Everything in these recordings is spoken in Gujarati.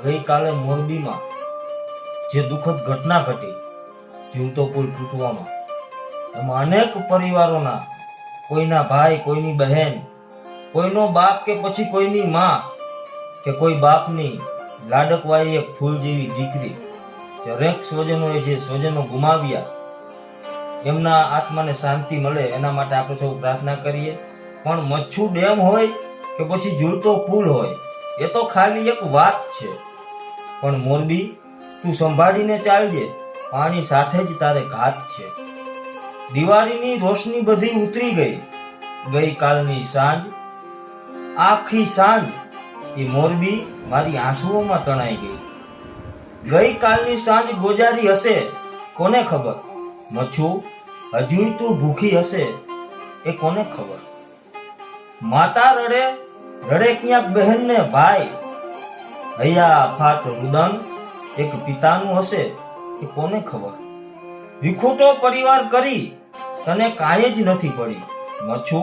ગઈકાલે મોરબીમાં જે દુઃખદ ઘટના ઘટી, જીવતો પુલ તૂટવામાં, એમાં અનેક પરિવારોના, કોઈના ભાઈ, કોઈની બહેન, કોઈનો બાપ કે પછી કોઈની માં કે કોઈ બાપની લાડકવાઈ એક ફૂલ જેવી દીકરી, દરેક સ્વજનોએ જે સ્વજનો ગુમાવ્યા, એમના આત્માને શાંતિ મળે એના માટે આપણે સૌ પ્રાર્થના કરીએ. પણ મચ્છુ ડેમ હોય કે પછી ઝૂલતો પુલ હોય, એ તો ખાલી એક વાત છે. પણ મોરબી, તું સંભાળીને ચાલજે, પાણી સાથે જ તારે ઘાત છે. દિવાળીની રોશની બધી ઉતરી ગઈ, ગઈકાલની સાંજ, આખી સાંજ એ મોરબી મારી આંસુઓમાં તણાઈ ગઈ. ગઈકાલની સાંજ ગોજારી હશે, કોને ખબર? મચ્છુ, હજુય તું ભૂખી હશે, એ કોને ખબર? માતા રડે, રડે ક્યાંક બહેનને ભાઈ, હૈયા ફાટ રુદન એક પિતાનું હશે, એ કોને ખબર? વિખૂટો પરિવાર કરી તને કાંઈ જ નથી પડી. મચ્છુ,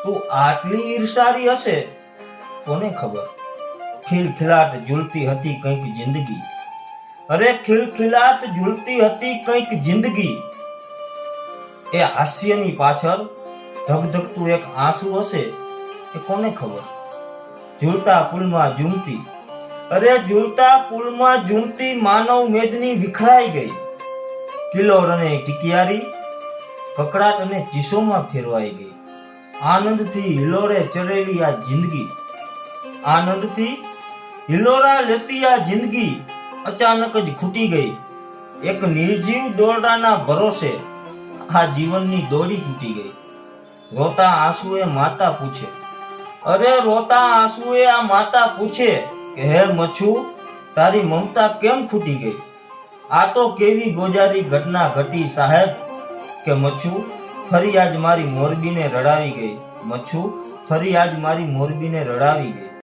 તું આટલી ઈર્ષારી હશે, કોને ખબર? ખિલખિલાટ ઝૂલતી હતી કંઈક જિંદગી, અરે ખિલખિલાટ ઝૂલતી હતી કંઈક જિંદગી. એ હાસ્યની પાછળ ધગધગતું એક આંસુ હશે, એ કોને ખબર? ઝૂલતા પુલમાં ઝૂમતી, અરે ઝૂલતા પુલમાં ઝૂમતી માનવ મેદની વિખરાઈ ગઈ. કિલોર અને ટીકિયારી કકડાટ અને ચીસોમાં ફેરવાઈ ગઈ. આનંદથી હિલોરે ચરેલી આ જિંદગી, આનંદથી હિલોરા લેતી આ જિંદગી અચાનક જ ખૂટી ગઈ. એક નિર્જીવ દોરડાના ભરોસે આ જીવનની દોડી તૂટી ગઈ. રોતા આંસુએ માતા પૂછે, અરે રોતા આંસુએ આ માતા પૂછે કે હે મચ્છુ, તારી મમતા કેમ ખૂટી ગઈ? આ તો કેવી ગોજારી ઘટના ઘટી સાહેબ, કે મચ્છુ ફરી આજ મારી મોરબીને રડાવી ગઈ. મચ્છુ ફરી આજ મારી મોરબીને રડાવી ગઈ.